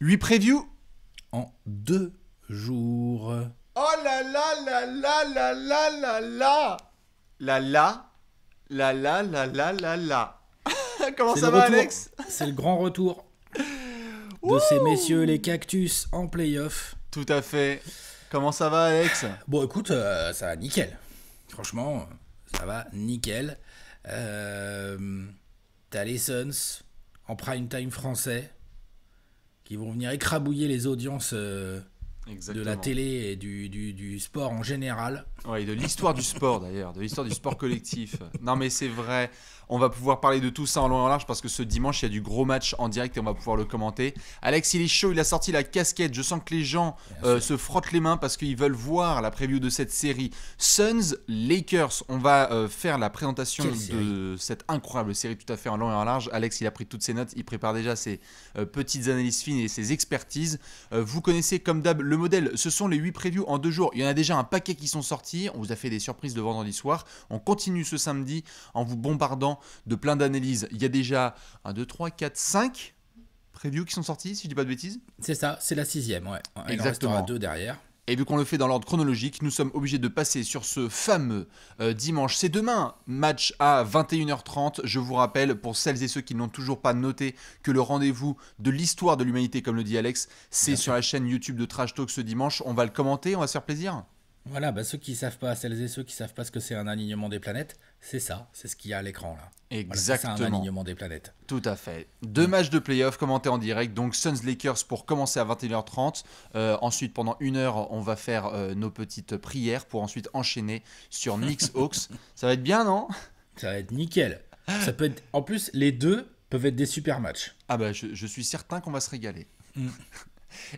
8 previews en 2 jours. Oh là là là là là là là là. La la. La la la la la la. Comment C'est ça le va, retour. Alex? C'est le grand retour de ces messieurs les cactus en playoff. Tout à fait. Comment ça va, Alex? Bon, écoute, ça va nickel. Franchement, ça va nickel. T'as les Suns en prime time français qui vont venir écrabouiller les audiences de la télé et du sport en général. Ouais, de l'histoire du sport d'ailleurs, de l'histoire du sport collectif. Non mais c'est vrai, on va pouvoir parler de tout ça en long et en large parce que ce dimanche il y a du gros match en direct et on va pouvoir le commenter. Alex il est chaud, il a sorti la casquette, je sens que les gens se frottent les mains parce qu'ils veulent voir la preview de cette série. Suns Lakers, on va faire la présentation de cette incroyable série tout à fait en long et en large. Alex il a pris toutes ses notes, il prépare déjà ses petites analyses fines et ses expertises. Vous connaissez comme d'hab le modèle, ce sont les 8 previews en 2 jours. Il y en a déjà un paquet qui sont sortis. On vous a fait des surprises le vendredi soir. On continue ce samedi en vous bombardant de plein d'analyses. Il y a déjà 1, 2, 3, 4, 5 previews qui sont sortis, si je dis pas de bêtises. C'est ça, c'est la 6e, ouais. Il en Exactement. restera 2 derrière. Et vu qu'on le fait dans l'ordre chronologique, nous sommes obligés de passer sur ce fameux dimanche. C'est demain, match à 21h30. Je vous rappelle, pour celles et ceux qui n'ont toujours pas noté, que le rendez-vous de l'histoire de l'humanité, comme le dit Alex, c'est sur la chaîne YouTube de Trash Talk ce dimanche. On va le commenter, on va se faire plaisir. Voilà, bah ceux qui savent pas, celles et ceux qui savent pas ce que c'est un alignement des planètes, c'est ça, c'est ce qu'il y a à l'écran là. Exactement. Voilà, c'est un alignement des planètes. Tout à fait. 2 matchs de playoff commentés en direct, donc Suns Lakers pour commencer à 21h30. Ensuite, pendant 1 heure, on va faire nos petites prières pour ensuite enchaîner sur Knicks Hawks. Ça va être bien, non? Ça va être nickel. Ça peut être... En plus, les deux peuvent être des super matchs. Ah bah, je suis certain qu'on va se régaler.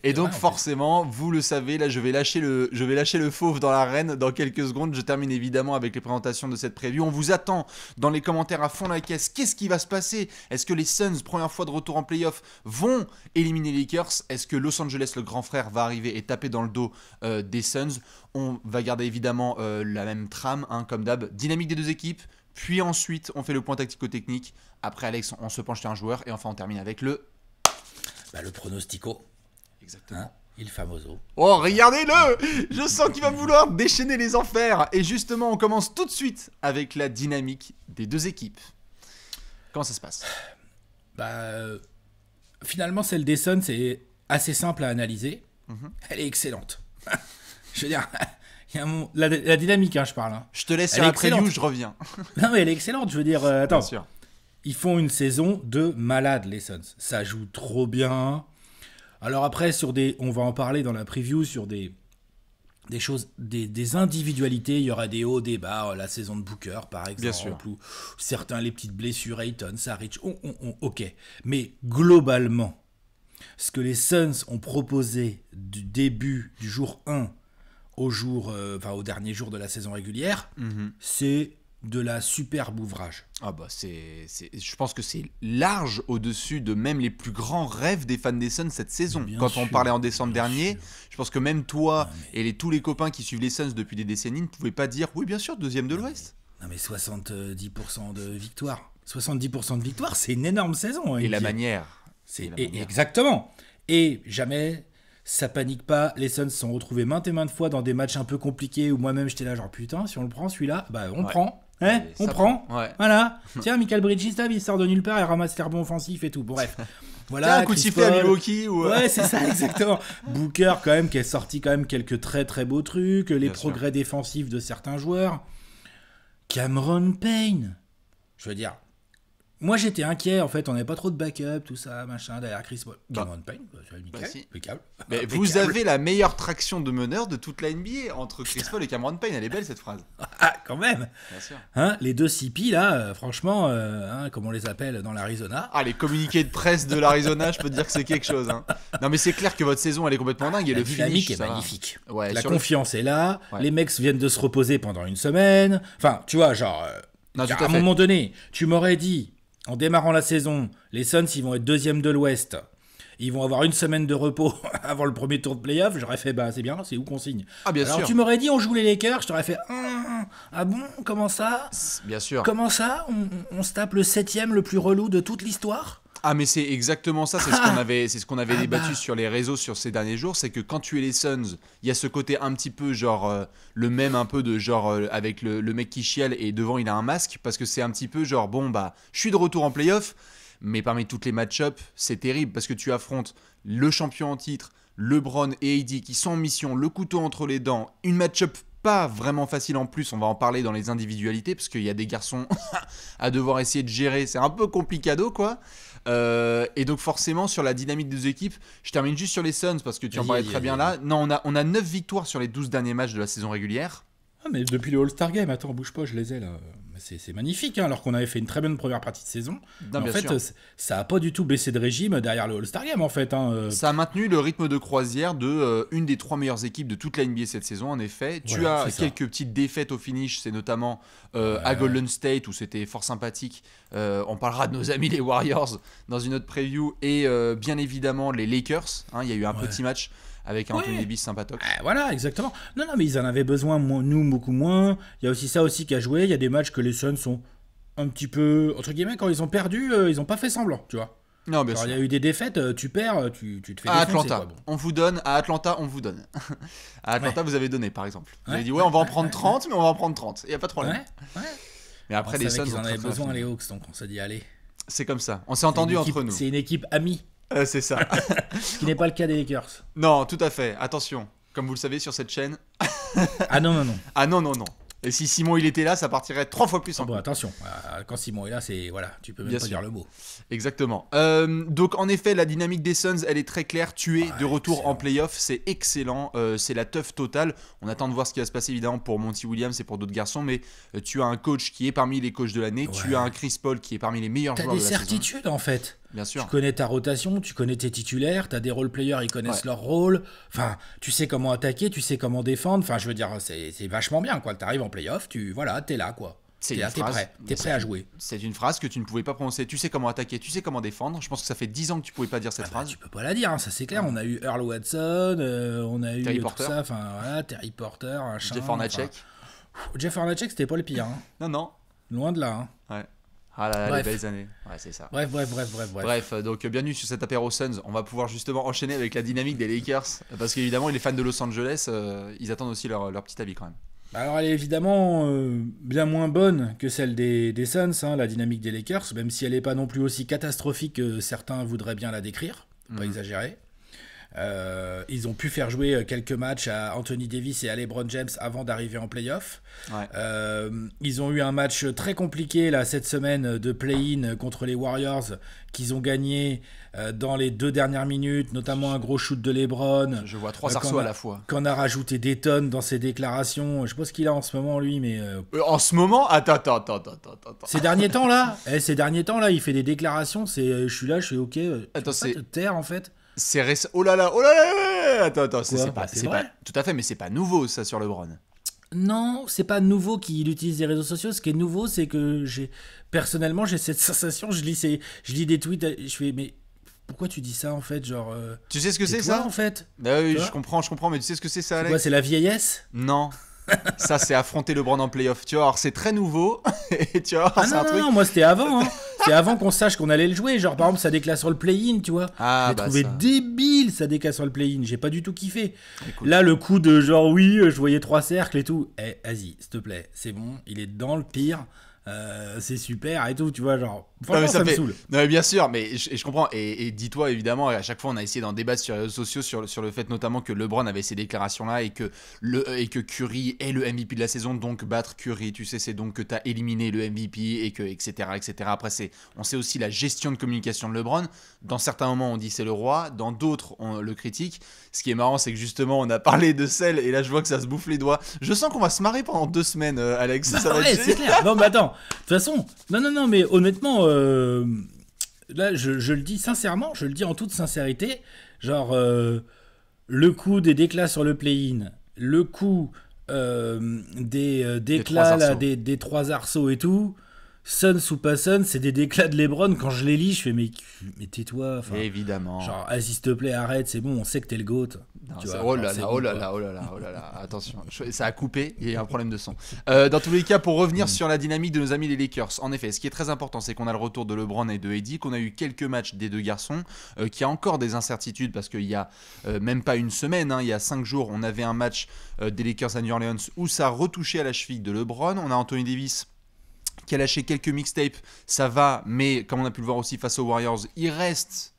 Et donc forcément, vous le savez, là je vais lâcher le fauve dans l'arène dans quelques secondes. Je termine évidemment avec les présentations de cette preview. On vous attend dans les commentaires à fond la caisse. Qu'est-ce qui va se passer? Est-ce que les Suns, première fois de retour en playoff, vont éliminer les Lakers? Est-ce que Los Angeles, le grand frère, va arriver et taper dans le dos des Suns? On va garder évidemment la même trame, hein, comme d'hab, dynamique des deux équipes. Puis ensuite, on fait le point tactico-technique. Après Alex, on se penche sur un joueur. Et enfin, on termine avec le pronostico. Exactement. Hein, il famoso. Oh, regardez-le! Je sens qu'il va vouloir déchaîner les enfers. Et justement, on commence tout de suite avec la dynamique des deux équipes. Comment ça se passe? Finalement, celle des Suns, c'est assez simple à analyser. Elle est excellente. Je veux dire, il y a la dynamique, hein, je parle. Hein. Je te laisse sur la preview, je reviens. Non, mais elle est excellente. Je veux dire, attends. Bien sûr. Ils font une saison de malade, les Suns. Ça joue trop bien. Alors après, on va en parler dans la preview, sur des choses, des individualités. Il y aura des hauts, des bas. La saison de Booker, par exemple. Bien sûr. Ou certains, les petites blessures, Ayton, Saric. Ok. Mais globalement, ce que les Suns ont proposé du début du jour 1 au dernier jour de la saison régulière, c'est de la superbe ouvrage. Ah bah je pense que c'est large au-dessus de même les plus grands rêves des fans des Suns cette saison. Quand on parlait en décembre dernier, je pense que même toi et tous les copains qui suivent les Suns depuis des décennies ne pouvaient pas dire oui bien sûr deuxième de l'Ouest. Non mais 70% de victoire. 70% de victoire, c'est une énorme saison. Et la manière. Exactement. Et jamais ça panique pas. Les Suns se sont retrouvés maintes et maintes fois dans des matchs un peu compliqués où moi-même j'étais là genre putain si on le prend celui-là, bah on prend. On prend. Ouais. Voilà. Tiens, Michael Bridges, il sort de nulle part, il ramasse les rebonds offensifs et tout. Bref. Voilà. Tiens, un coup de sifflet à Milwaukee. Ouais, c'est ça, exactement. Booker, quand même, qui a sorti quand même quelques très très beaux trucs. Les progrès défensifs de certains joueurs. Cameron Payne. Je veux dire, moi j'étais inquiet, en fait, on n'avait pas trop de backup, tout ça, machin, derrière Chris Paul. Cameron Payne, impeccable. Mais vous avez la meilleure traction de meneur de toute la NBA entre Chris Paul et Cameron Payne. Elle est belle cette phrase. Ah, quand même. Bien sûr. Hein, les deux CP là, franchement, comme on les appelle dans l'Arizona. Ah, les communiqués de presse de l'Arizona, je peux te dire que c'est quelque chose. Hein. Non, mais c'est clair que votre saison elle est complètement dingue. Et la le dynamique finish, est magnifique. Ouais, la confiance est là. Ouais. Les mecs viennent de se reposer pendant une semaine. Enfin, tu vois, genre, à un moment donné, tu m'aurais dit. En démarrant la saison, les Suns, ils vont être deuxième de l'Ouest. Ils vont avoir une semaine de repos avant le premier tour de playoff. J'aurais fait, c'est bien, c'est où qu'on signe? Ah, bien Alors, sûr. tu m'aurais dit, on joue les Lakers. Je t'aurais fait, ah bon, comment ça? Bien sûr. Comment ça on se tape le 7e le plus relou de toute l'histoire? Ah mais c'est exactement ça, c'est ce qu'on avait débattu sur les réseaux sur ces derniers jours, c'est que quand tu es les Suns, il y a ce côté un petit peu genre le même un peu de genre avec le mec qui chiale et devant il a un masque, parce que c'est un petit peu genre bon bah je suis de retour en playoff, mais parmi toutes les match-up c'est terrible parce que tu affrontes le champion en titre, LeBron et AD qui sont en mission, le couteau entre les dents, une match-up pas vraiment facile en plus, on va en parler dans les individualités parce qu'il y a des garçons à devoir essayer de gérer, c'est un peu complicado quoi. Et donc forcément sur la dynamique des équipes, je termine juste sur les Suns parce que tu en parlais très bien là. Non, on a 9 victoires sur les 12 derniers matchs de la saison régulière. Ah mais depuis le All-Star Game, attends, bouge pas, je les ai là. C'est magnifique, hein, alors qu'on avait fait une très bonne première partie de saison. Non, en fait, ça a pas du tout baissé de régime derrière le All-Star Game en fait. Hein. Ça a maintenu le rythme de croisière de une des 3 meilleures équipes de toute la NBA cette saison en effet. Tu as quelques petites défaites au finish, c'est notamment à Golden State où c'était fort sympathique. On parlera de nos amis les Warriors dans une autre preview et bien évidemment les Lakers. Hein, il y a eu un petit match avec Anthony Davis sympatoque. Voilà, exactement. Non, mais ils en avaient besoin, nous, beaucoup moins. Il y a aussi ça aussi qui a joué. Il y a des matchs que les Suns sont un petit peu... Entre guillemets, quand ils ont perdu, ils n'ont pas fait semblant, tu vois. Non, bien sûr. Il y a eu des défaites, tu perds, tu te fais à défoncer. Atlanta, on vous donne. À Atlanta, on vous donne. À Atlanta, vous avez donné, par exemple. Vous avez dit, on va en prendre 30, mais on va en prendre 30. Il n'y a pas de problème. Mais après, les Suns, ils en avaient besoin, les Hawks, donc on s'est dit, allez. C'est comme ça. On s'est entendu entre nous. C'est une équipe amie. C'est ça. Ce qui n'est pas le cas des Lakers. Non, tout à fait. Attention, comme vous le savez sur cette chaîne. Ah non. Ah non. Et si Simon il était là, ça partirait 3 fois plus. Bon, attention, quand Simon est là, c'est voilà, tu peux même bien pas sûr. dire le mot. Exactement. Donc en effet, la dynamique des Suns, elle est très claire. Tu es de retour en playoff, c'est excellent. C'est la teuf totale. On attend de voir ce qui va se passer évidemment pour Monty Williams et pour d'autres garçons, mais tu as un coach qui est parmi les coachs de l'année. Tu as un Chris Paul qui est parmi les meilleurs joueurs de la saison. T'as des certitudes en fait. Bien sûr. Tu connais ta rotation, tu connais tes titulaires, t'as des role-players, ils connaissent leur rôle. Enfin, tu sais comment attaquer, tu sais comment défendre. Enfin, je veux dire, c'est vachement bien, quoi. T'arrives en playoff, t'es là, quoi. T'es prêt. T'es prêt à jouer. C'est une phrase que tu ne pouvais pas prononcer. Tu sais comment attaquer, tu sais comment défendre. Je pense que ça fait 10 ans que tu pouvais pas dire cette phrase. Tu peux pas la dire, hein, ça c'est clair. On a eu Earl Watson, on a eu Terry tout Porter. Ça, enfin Terry Porter, Jeff Hornacek. Jeff Hornacek, c'était pas le pire. Hein. Non. Loin de là. Hein. Ouais. Ah là là, les belles années. Ouais, c'est ça. Bref, donc bienvenue sur cet apéro Suns. On va pouvoir justement enchaîner avec la dynamique des Lakers. Parce qu'évidemment, les fans de Los Angeles, ils attendent aussi leur petit avis quand même. Alors, elle est évidemment bien moins bonne que celle des Suns, hein, la dynamique des Lakers, même si elle n'est pas non plus aussi catastrophique que certains voudraient bien la décrire. Faut pas exagérer. Ils ont pu faire jouer quelques matchs à Anthony Davis et à LeBron James avant d'arriver en playoff. Ils ont eu un match très compliqué là, cette semaine de play-in contre les Warriors qu'ils ont gagné dans les 2 dernières minutes, notamment un gros shoot de LeBron. Je vois 3 arceaux à la fois. Qu'on a rajouté des tonnes dans ses déclarations. Je sais pas ce qu'il a en ce moment lui, mais... En ce moment, attends. Ces derniers temps là, il fait des déclarations, je suis là, je suis ok. Attends, c'est... te taire en fait. C'est récent. Oh là là. Attends, c'est pas tout à fait, mais c'est pas nouveau ça sur LeBron. Non, c'est pas nouveau qu'il utilise les réseaux sociaux. Ce qui est nouveau, c'est que personnellement, j'ai cette sensation. Je lis des tweets, je fais mais pourquoi tu dis ça en fait, genre. Tu sais ce que c'est ça en fait. Bah oui, je comprends, mais tu sais ce que c'est ça, Alex? C'est quoi, c'est la vieillesse? Non. Ça, c'est affronter LeBron en playoff. Tu vois, alors c'est très nouveau. Et tu vois, c'est un truc. Non, moi c'était avant. Hein. C'est avant qu'on sache qu'on allait le jouer. Genre, par exemple, ça déclate sur le play-in, tu vois. J'ai trouvé débile, ça décale sur le play-in. J'ai pas du tout kiffé. Écoute. Là, le coup de genre, oui, je voyais 3 cercles et tout. Vas-y, s'il te plaît, c'est bon. Il est dans le tir. C'est super et tout, tu vois, genre. Franchement, ça me saoule. Non, mais bien sûr, mais je comprends. Et dis-toi, évidemment, à chaque fois, on a essayé d'en débattre sur les réseaux sociaux sur le fait notamment que LeBron avait ces déclarations-là et que Curry est le MVP de la saison, donc battre Curry, tu sais, c'est donc que tu as éliminé le MVP et que, etc. Après, on sait aussi la gestion de communication de LeBron. Dans certains moments, on dit c'est le roi, dans d'autres, on le critique. Ce qui est marrant, c'est que justement, on a parlé de sel et là, je vois que ça se bouffe les doigts. Je sens qu'on va se marrer pendant 2 semaines, Alex. Ça va être... c'est clair. Non, mais attends, de toute façon, non, mais honnêtement, là, je le dis sincèrement, je le dis en toute sincérité, genre, le coup des déclats sur le play-in, le coup des déclats là, des 3 arceaux et tout, Suns ou pas Suns, c'est des déclats de LeBron. Quand je les lis, je fais mais tais-toi. Évidemment. Genre, s'il te plaît, arrête, c'est bon, on sait que t'es le GOAT. Non, Tu vois, oh là là, oh là là, oh là là, oh là là, attention, ça a coupé, il y a eu un problème de son. Dans tous les cas, pour revenir sur la dynamique de nos amis les Lakers, en effet, ce qui est très important, c'est qu'on a le retour de LeBron et de AD, qu'on a eu quelques matchs des deux garçons, qu'il y a encore des incertitudes, parce qu'il y a même pas une semaine, hein, il y a 5 jours, on avait un match des Lakers à New Orleans où ça retouchait à la cheville de LeBron. On a Anthony Davis qui a lâché quelques mixtapes, ça va, mais comme on a pu le voir aussi face aux Warriors, il reste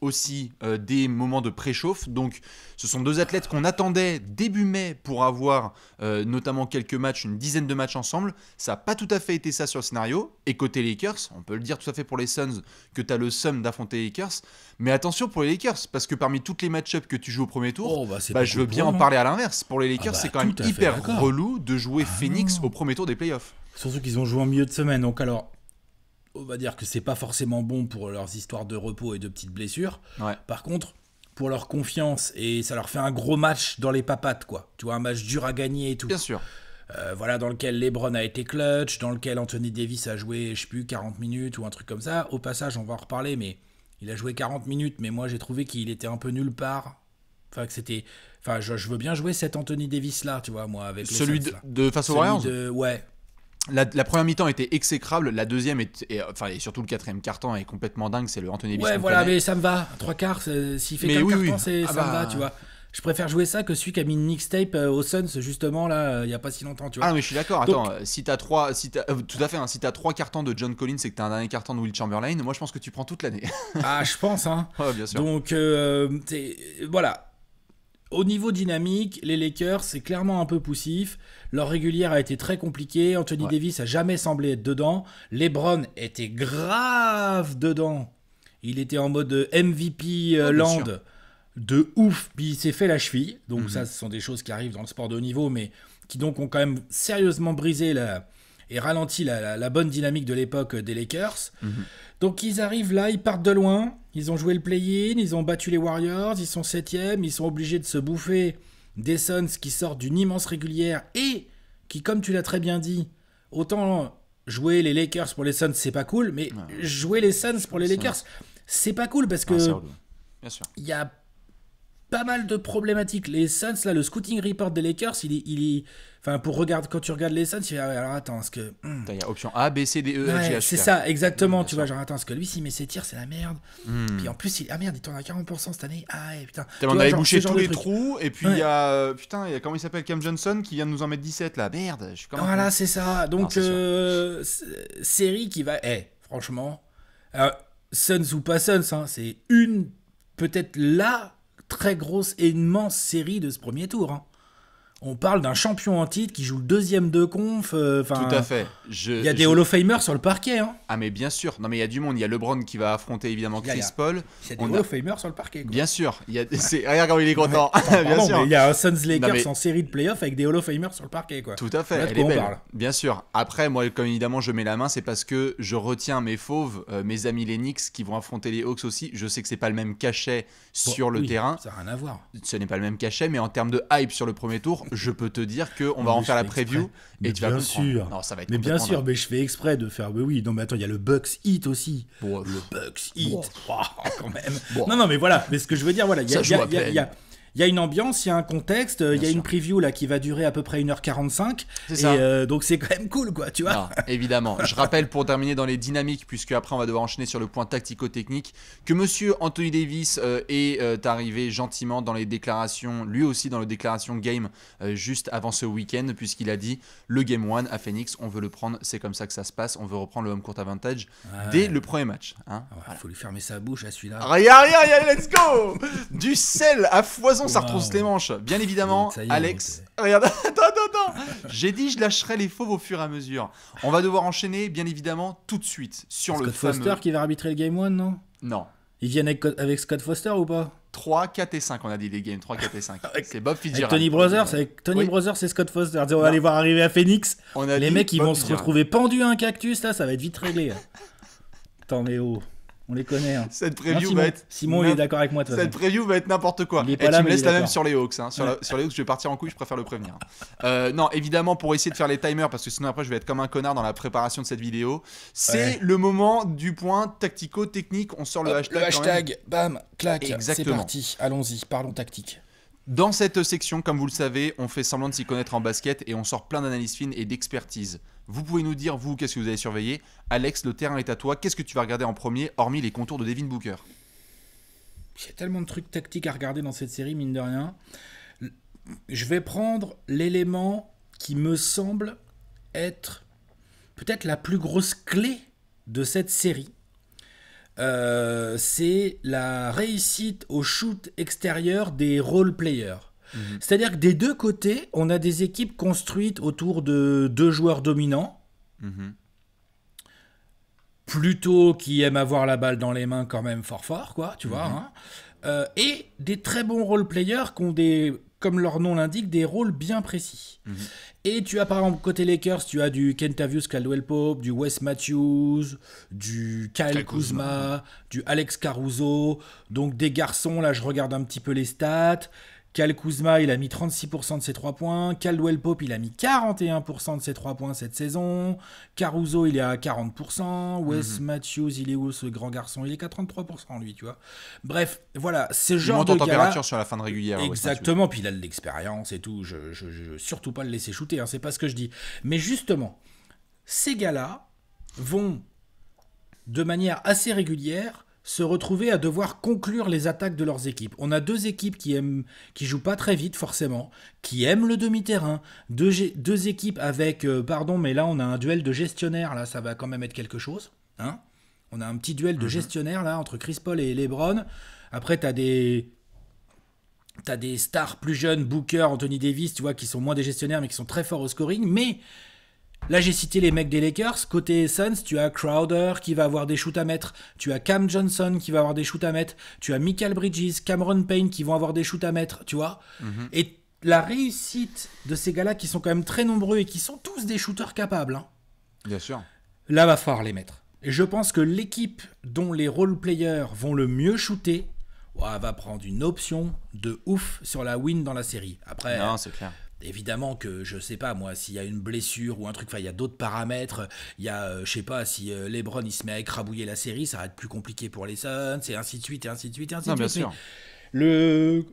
aussi des moments de préchauffe. Donc ce sont deux athlètes qu'on attendait début mai pour avoir notamment quelques matchs, une dizaine de matchs ensemble. Ça n'a pas tout à fait été ça sur le scénario. Et côté Lakers, on peut le dire tout à fait pour les Suns que tu as le somme d'affronter les Lakers. Mais attention pour les Lakers, parce que parmi toutes les match-ups que tu joues au premier tour, je veux bien en parler à l'inverse. Pour les Lakers, c'est quand même hyper relou de jouer Phoenix au premier tour des playoffs. Surtout qu'ils ont joué en milieu de semaine. Donc alors, on va dire que c'est pas forcément bon pour leurs histoires de repos et de petites blessures. Ouais. Par contre, pour leur confiance, et ça leur fait un gros match dans les papates, quoi. Tu vois, un match dur à gagner et tout. Bien sûr. Voilà, dans lequel LeBron a été clutch, dans lequel Anthony Davis a joué, je sais plus, 40 minutes ou un truc comme ça. Au passage, on va en reparler, mais il a joué 40 minutes, mais moi j'ai trouvé qu'il était un peu nulle part. Enfin, que c'était... Enfin, je veux bien jouer cet Anthony Davis-là, tu vois, moi, avec celui les Suns, de face aux Warriors. Ouais. La première mi-temps était exécrable, la deuxième et surtout le quatrième quart-temps est complètement dingue, c'est le Anthony Davis. Ouais, voilà, mais ça me va. 3/4, s'il fait 4 quarts-temps, ça me va, tu vois. Je préfère jouer ça que celui qui a mis une mixtape au Suns, justement, là, il n'y a pas si longtemps, tu vois. Ah, mais je suis d'accord. Attends, si t'as 3 quarts-temps de John Collins et que t'as un dernier quart-temps de Will Chamberlain, moi je pense que tu prends toute l'année. Ah, je pense, hein. Ouais, bien sûr. Donc, voilà. Au niveau dynamique, les Lakers, c'est clairement un peu poussif. Leur régulière a été très compliquée. Anthony Davis a jamais semblé être dedans. LeBron était grave dedans. Il était en mode MVP land de ouf. Puis il s'est fait la cheville. Donc ça, ce sont des choses qui arrivent dans le sport de haut niveau, mais qui donc ont quand même sérieusement brisé et ralenti la bonne dynamique de l'époque des Lakers. Donc ils arrivent là, ils partent de loin, ils ont joué le play-in, ils ont battu les Warriors, ils sont 7e, ils sont obligés de se bouffer des Suns qui sortent d'une immense régulière et qui, comme tu l'as très bien dit, autant jouer les Lakers pour les Suns, c'est pas cool, mais jouer les Suns pour les Lakers, c'est pas cool parce que il y a pas mal de problématiques. Les Suns, là, le scouting report des Lakers, enfin, quand tu regardes les Suns, tu vas alors attends, est-ce que il y a option A, B, C, D, E, F, G, H. C'est ça, exactement. Tu vois, genre attends, est-ce que lui, s'il met ses tirs, c'est la merde. Puis en plus, il tourne à 40% cette année. Ah, putain. On avait bouché tous les trous. Et puis il y a comment il s'appelle, Cam Johnson qui vient de nous en mettre 17 là. Merde, je suis comme voilà, c'est ça. Donc série qui va. Franchement, Suns ou pas Suns, hein, c'est peut-être la très grosse et immense série de ce premier tour. Hein. On parle d'un champion en titre qui joue le deuxième de conf. Tout à fait. Il y a des Hall of Famers sur le parquet. Hein. Ah mais bien sûr. Non mais il y a du monde. Il y a LeBron qui va affronter évidemment Chris Paul. Il y a des Hall of Famers sur le parquet. Quoi. Bien sûr. Regarde comme il est content. Bien sûr. Mais il y a un Suns Lakers en série de playoffs avec des Hall of Famers sur le parquet. Quoi. Tout à fait. Elle est belle. Bien sûr. Après, moi, comme évidemment, je mets la main, c'est parce que je retiens mes fauves, mes amis les Knicks qui vont affronter les Hawks aussi. Je sais que c'est pas le même cachet sur le terrain. Ça n'a rien à voir. Ce n'est pas le même cachet, mais en termes de hype sur le premier tour, je peux te dire qu'on va en faire la preview et tu vas comprendre. Sûr. Non, ça va être mais bien sûr, mais je fais exprès de faire. Mais oui, non, mais attends, il y a le Bucks Heat aussi. Le Bucks Heat. Quand même. Non, mais voilà. Mais ce que je veux dire, voilà, il y a une ambiance, il y a un contexte, il y a une preview là qui va durer à peu près 1h45. C'est ça. Et donc c'est quand même cool, quoi, tu vois. Non, évidemment. Je rappelle pour terminer dans les dynamiques, puisque après on va devoir enchaîner sur le point tactico-technique, que monsieur Anthony Davis est arrivé gentiment dans les déclarations, lui aussi dans les déclarations game juste avant ce week-end, puisqu'il a dit le Game 1 à Phoenix, on veut le prendre, c'est comme ça que ça se passe, on veut reprendre le home court advantage dès le premier match. Hein, faut lui fermer sa bouche à celui-là. Regarde, let's go. Du sel à foison. Ça retrousse les manches. Bien évidemment, Alex. Regarde, attends. J'ai dit je lâcherai les fauves au fur et à mesure. On va devoir enchaîner, bien évidemment, tout de suite sur le fameux... Scott Foster qui va arbitrer le Game 1, non ? Non. Ils viennent avec Scott Foster ou pas ? 3, 4 et 5, on a dit les games. 3, 4 et 5. C'est Bob Fitzgerald. Avec Tony Brothers et Scott Foster. On va aller voir arriver à Phoenix. Les mecs, ils vont se retrouver pendus à un cactus, là, ça va être vite réglé. Attends, mais on les connaît. Hein. Cette preview va être. Simon, il est d'accord avec moi. Cette preview va être n'importe quoi. Et tu me laisses la même sur les Hawks. Hein. Sur les Hawks, je vais partir en couille, je préfère le prévenir. Non, évidemment, pour essayer de faire les timers, parce que sinon après, je vais être comme un connard dans la préparation de cette vidéo. C'est le moment du point tactico-technique. On sort le hashtag. Le hashtag, bam, clac. Exactement. C'est parti. Allons-y, parlons tactique. Dans cette section, comme vous le savez, on fait semblant de s'y connaître en basket et on sort plein d'analyses fines et d'expertise. Vous pouvez nous dire, vous, qu'est-ce que vous avez surveillé. Alex, le terrain est à toi. Qu'est-ce que tu vas regarder en premier, hormis les contours de Devin Booker? Il y a tellement de trucs tactiques à regarder dans cette série, mine de rien. Je vais prendre l'élément qui me semble être peut-être la plus grosse clé de cette série. C'est la réussite au shoot extérieur des role players. C'est-à-dire que des deux côtés, on a des équipes construites autour de deux joueurs dominants, plutôt qui aiment avoir la balle dans les mains quand même fort, quoi, tu vois. Hein. Et des très bons role players qui ont des, comme leur nom l'indique, des rôles bien précis. Et tu as par exemple côté Lakers, tu as du Kentavious Caldwell-Pope, du Wes Matthews, du Kyle Kuzma, du Alex Caruso. Donc des garçons, là je regarde un petit peu les stats. Kyle Kuzma, il a mis 36% de ses 3 points. Caldwell-Pope, il a mis 41% de ses 3 points cette saison. Caruso, il est à 40%. Wes Matthews, il est où ce grand garçon? Il est qu'à 33% lui, tu vois. Bref, voilà, ce genre de gars. Il monte en température sur la fin de régulière. Exactement, puis il a de l'expérience et tout. Je surtout pas le laisser shooter, hein, c'est pas ce que je dis. Mais justement, ces gars-là vont, de manière assez régulière, se retrouver à devoir conclure les attaques de leurs équipes. On a deux équipes qui jouent pas très vite forcément, qui aiment le demi-terrain, deux équipes avec, pardon, mais là on a un duel de gestionnaires, là ça va quand même être quelque chose. Hein, on a un petit duel de gestionnaires là entre Chris Paul et LeBron. Après t'as des stars plus jeunes, Booker, Anthony Davis, tu vois, qui sont moins des gestionnaires mais qui sont très forts au scoring, mais là, j'ai cité les mecs des Lakers. Côté Suns, tu as Crowder qui va avoir des shoots à mettre. Tu as Cam Johnson qui va avoir des shoots à mettre. Tu as Mikal Bridges, Cameron Payne qui vont avoir des shoots à mettre, tu vois. Et la réussite de ces gars-là qui sont quand même très nombreux et qui sont tous des shooters capables. Hein, bien sûr. Là, va falloir les mettre. Et je pense que l'équipe dont les role-players vont le mieux shooter va prendre une option de ouf sur la win dans la série. Après, non, c'est clair. Évidemment que je sais pas moi s'il y a une blessure ou un truc, enfin il y a d'autres paramètres, il y a je sais pas si LeBron il se met à écrabouiller la série, ça va être plus compliqué pour les Suns et ainsi de suite et ainsi de suite et ainsi de suite. Bien sûr.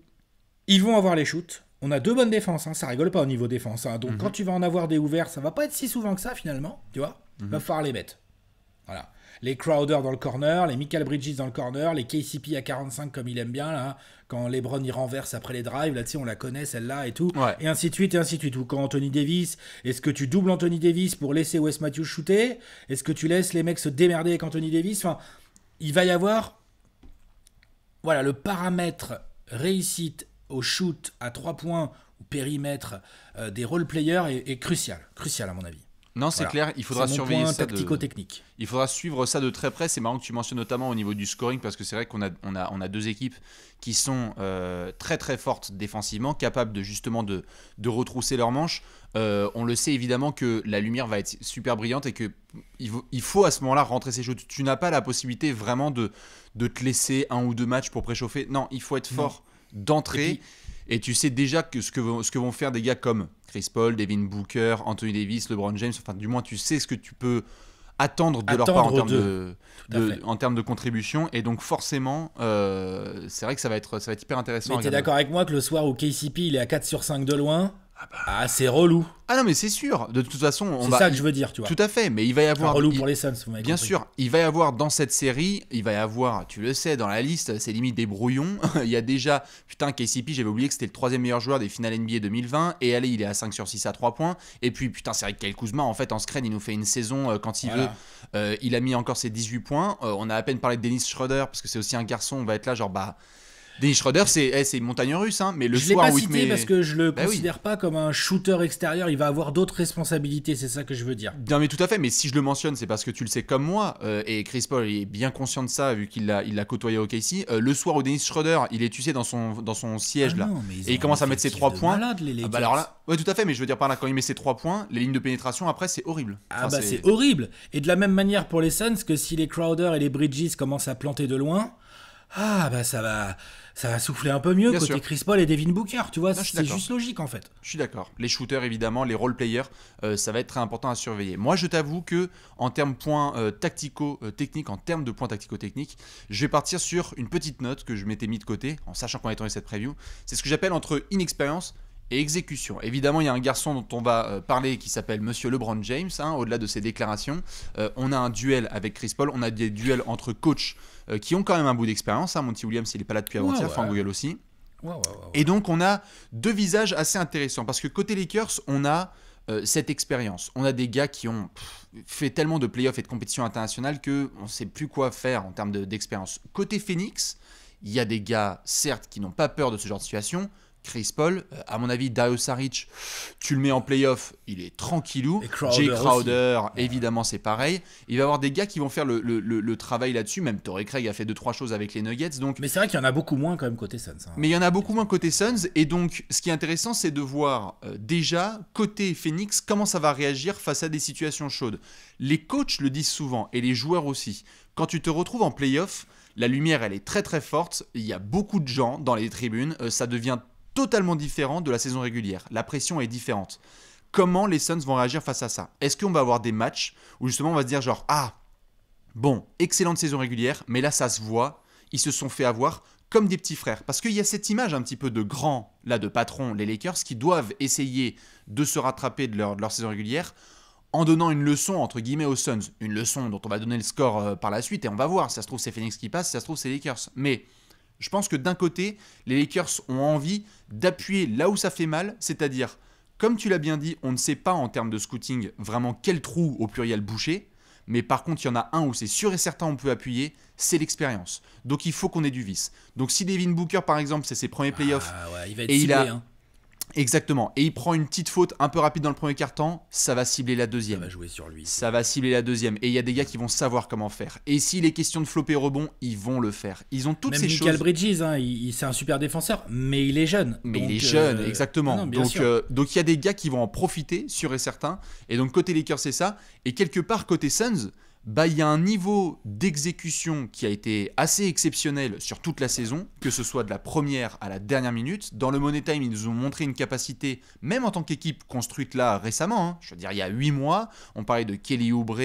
Ils vont avoir les shoots. On a deux bonnes défenses, hein, ça rigole pas au niveau défense. Hein. Donc quand tu vas en avoir des ouverts, ça va pas être si souvent que ça finalement, tu vois. Va falloir les mettre. Voilà. Les Crowder dans le corner, les Mikal Bridges dans le corner, les KCP à 45 comme il aime bien là, quand LeBron il renverse après les drives, là tu sais on la connaît celle-là et tout, et ainsi de suite et ainsi de suite. Ou quand Anthony Davis, est-ce que tu doubles Anthony Davis pour laisser Wes Matthews shooter? Est-ce que tu laisses les mecs se démerder avec Anthony Davis? Enfin, il va y avoir, voilà, le paramètre réussite au shoot à 3 points ou périmètre des role players est crucial à mon avis. Non, c'est clair, il faudra surveiller ça tactico-technique. Il faudra suivre ça de très près. C'est marrant que tu mentionnes notamment au niveau du scoring parce que c'est vrai qu'on a deux équipes qui sont très très fortes défensivement, capables de justement de retrousser leurs manches. On le sait évidemment que la lumière va être super brillante et que il faut à ce moment-là rentrer ses shoots. Tu n'as pas la possibilité vraiment de te laisser 1 ou 2 matchs pour préchauffer. Non, il faut être fort d'entrée. Et tu sais déjà que ce que vont faire des gars comme Chris Paul, Devin Booker, Anthony Davis, LeBron James, enfin du moins tu sais ce que tu peux attendre de leur part en termes de contribution. Et donc forcément, c'est vrai que ça va être hyper intéressant. Mais t'es d'accord avec moi que le soir où KCP il est à 4 sur 5 de loin, c'est relou. Ah non mais c'est sûr, de toute façon c'est ça que je veux dire, tu vois. Tout à fait, mais il va y avoir relou pour les Suns, vous m'avez bien compris. sûr, il va y avoir dans cette série, il va y avoir, tu le sais, dans la liste, c'est limite des brouillons. Il y a déjà, putain, KCP, j'avais oublié que c'était le 3e meilleur joueur des finales NBA 2020 et allez, il est à 5 sur 6 à 3 points. Et puis putain, c'est vrai que Kyle Kuzma en fait en scred, il nous fait une saison quand il veut. Il a mis encore ses 18 points. On a à peine parlé de Dennis Schroeder parce que c'est aussi un garçon, on va être là genre Dennis Schroeder, c'est une montagne russe, hein, mais le soir où il met... parce que je le considère pas comme un shooter extérieur, il va avoir d'autres responsabilités, c'est ça que je veux dire. Non mais tout à fait, mais si je le mentionne, c'est parce que tu le sais comme moi, et Chris Paul est bien conscient de ça vu qu'il l'a côtoyé au KC. Le soir où Dennis Schroeder, il est tu sais dans son siège là, et il commence à mettre ses 3 points. Alors là, ouais tout à fait, mais je veux dire par là, quand il met ses 3 points, les lignes de pénétration après c'est horrible. C'est horrible. Et de la même manière pour les Suns que si les Crowder et les Bridges commencent à planter de loin. ah bah ça va souffler un peu mieux Bien côté sûr. Chris Paul et Devin Booker, tu vois, Non, je suis c'est d'accord. juste logique en fait. Je suis d'accord. Les shooters, évidemment, les role-players, ça va être très important à surveiller. Moi, je t'avoue que en termes points tactico-techniques, en termes de points tactico-techniques, je vais partir sur une petite note que je m'étais mis de côté, en sachant qu'on allait tourner cette preview. C'est ce que j'appelle entre inexpérience et exécution. Évidemment, il y a un garçon dont on va parler qui s'appelle Monsieur LeBron James, hein, au-delà de ses déclarations. On a un duel avec Chris Paul, on a des duels entre coachs qui ont quand même un bout d'expérience. Hein. Monty Williams, il n'est pas là depuis avant-hier, Ouais. Frank Vogel aussi. Ouais. Et donc, on a deux visages assez intéressants. Parce que côté Lakers, on a cette expérience. On a des gars qui ont fait tellement de playoffs et de compétitions internationales qu'on ne sait plus quoi faire en termes d'expérience. Côté Phoenix, il y a des gars, certes, qui n'ont pas peur de ce genre de situation. Chris Paul, à mon avis, Dario Saric, tu le mets en playoff, il est tranquillou. Et Crowder Jay Crowder, aussi. évidemment, c'est pareil. Il va y avoir des gars qui vont faire le travail là-dessus. Même Torrey Craig a fait 2-3 choses avec les Nuggets. Donc, Mais c'est vrai qu'il y en a beaucoup moins quand même côté Suns. Hein. mais il y en a beaucoup moins côté Suns. Et donc, ce qui est intéressant, c'est de voir déjà, côté Phoenix, comment ça va réagir face à des situations chaudes. Les coachs le disent souvent, et les joueurs aussi. Quand tu te retrouves en playoff, la lumière, elle est très très forte. Il y a beaucoup de gens dans les tribunes. Ça devient totalement différent de la saison régulière. La pression est différente. Comment les Suns vont réagir face à ça? Est-ce qu'on va avoir des matchs où justement on va se dire genre, ah, bon, excellente saison régulière, mais là ça se voit, ils se sont fait avoir comme des petits frères. Parce qu'il y a cette image un petit peu de grands, là de patrons, les Lakers, qui doivent essayer de se rattraper de leur saison régulière en donnant une leçon entre guillemets aux Suns. Une leçon dont on va donner le score par la suite et on va voir. Si ça se trouve c'est Phoenix qui passe, si ça se trouve c'est les Lakers. Mais je pense que d'un côté, les Lakers ont envie d'appuyer là où ça fait mal, c'est-à-dire, comme tu l'as bien dit, on ne sait pas en termes de scouting vraiment quel trou au pluriel boucher. Mais par contre, il y en a un où c'est sûr et certain on peut appuyer, c'est l'expérience. Donc il faut qu'on ait du vice. Donc si Devin Booker, par exemple, c'est ses premiers playoffs, Ah ouais, il va être et il ciblé. a Hein. exactement, et il prend une petite faute un peu rapide dans le premier quart-temps, ça va cibler la Ça deuxième. va jouer sur lui. Ça va cibler la deuxième. Et il y a des gars qui vont savoir comment faire. Et s'il est question de flopper rebond, ils vont le faire. Ils ont toutes Même ces Michael choses. Bridges, hein, c'est un super défenseur, mais il est jeune. Mais donc, il est jeune, exactement. non, bien sûr. Donc il y a des gars qui vont en profiter, sûr et certain. Et donc côté Lakers, c'est ça. Et quelque part, côté Suns, bah, il y a un niveau d'exécution qui a été assez exceptionnel sur toute la saison, que ce soit de la première à la dernière minute. Dans le Money Time, ils nous ont montré une capacité, même en tant qu'équipe construite là récemment, hein, je veux dire il y a 8 mois, on parlait de Kelly Oubre,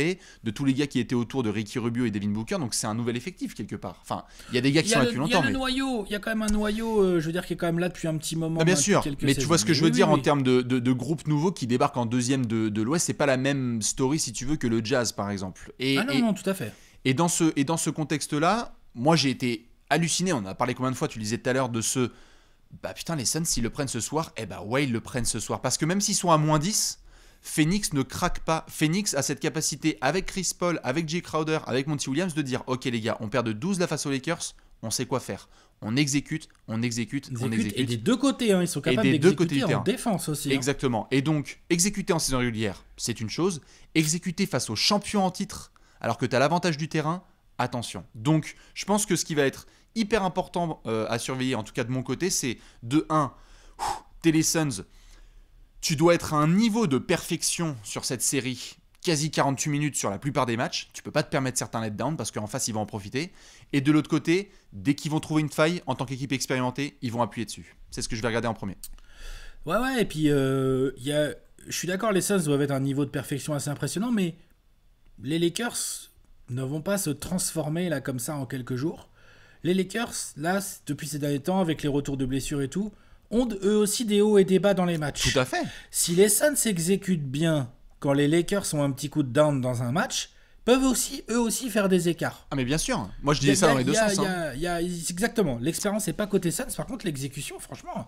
de tous les gars qui étaient autour de Ricky Rubio et Devin Booker, donc c'est un nouvel effectif quelque part. Enfin, il y a des gars qui sont là depuis Il y longtemps. a le Mais... noyau, il y a quand même un noyau, je veux dire, qui est quand même là depuis un petit moment. Ah, bien depuis sûr, quelques mais tu saisons. vois ce que je veux Oui, dire oui, en oui. termes de groupe nouveau qui débarque en deuxième de l'Ouest, c'est pas la même story si tu veux que le Jazz par exemple. Ah non, tout à fait. Et dans ce contexte-là, moi j'ai été halluciné, on en a parlé combien de fois, tu le disais tout à l'heure, de ce... Bah putain, les Suns, s'ils le prennent ce soir, eh bah ouais, ils le prennent ce soir. Parce que même s'ils sont à -10, Phoenix ne craque pas. Phoenix a cette capacité, avec Chris Paul, avec Jay Crowder, avec Monty Williams, de dire, ok les gars, on perd de 12 la face aux Lakers, on sait quoi faire. On exécute, on exécute, on exécute. Et des deux côtés, hein, ils sont capables des deux côtés du d'exécuter terrain. en défense aussi. Hein. Exactement. Et donc, exécuter en saison régulière, c'est une chose. Exécuter face aux champions en titre, alors que tu as l'avantage du terrain, attention. Donc, je pense que ce qui va être hyper important à surveiller, en tout cas de mon côté, c'est de 1, t'es les Suns, tu dois être à un niveau de perfection sur cette série, quasi 48 minutes sur la plupart des matchs. Tu peux pas te permettre certains letdowns parce qu'en face, ils vont en profiter. Et de l'autre côté, dès qu'ils vont trouver une faille, en tant qu'équipe expérimentée, ils vont appuyer dessus. C'est ce que je vais regarder en premier. Ouais, et puis je suis d'accord, les Suns doivent être à un niveau de perfection assez impressionnant, mais les Lakers ne vont pas se transformer là comme ça en quelques jours. Les Lakers, là, depuis ces derniers temps, avec les retours de blessures et tout, ont eux aussi des hauts et des bas dans les matchs. Tout à fait. Si les Suns s'exécutent bien quand les Lakers ont un petit coup de down dans un match, peuvent aussi, eux aussi, faire des écarts. Ah mais bien sûr. Moi je disais ça dans les deux sens. Exactement. L'expérience n'est pas côté Suns. Par contre, l'exécution, franchement,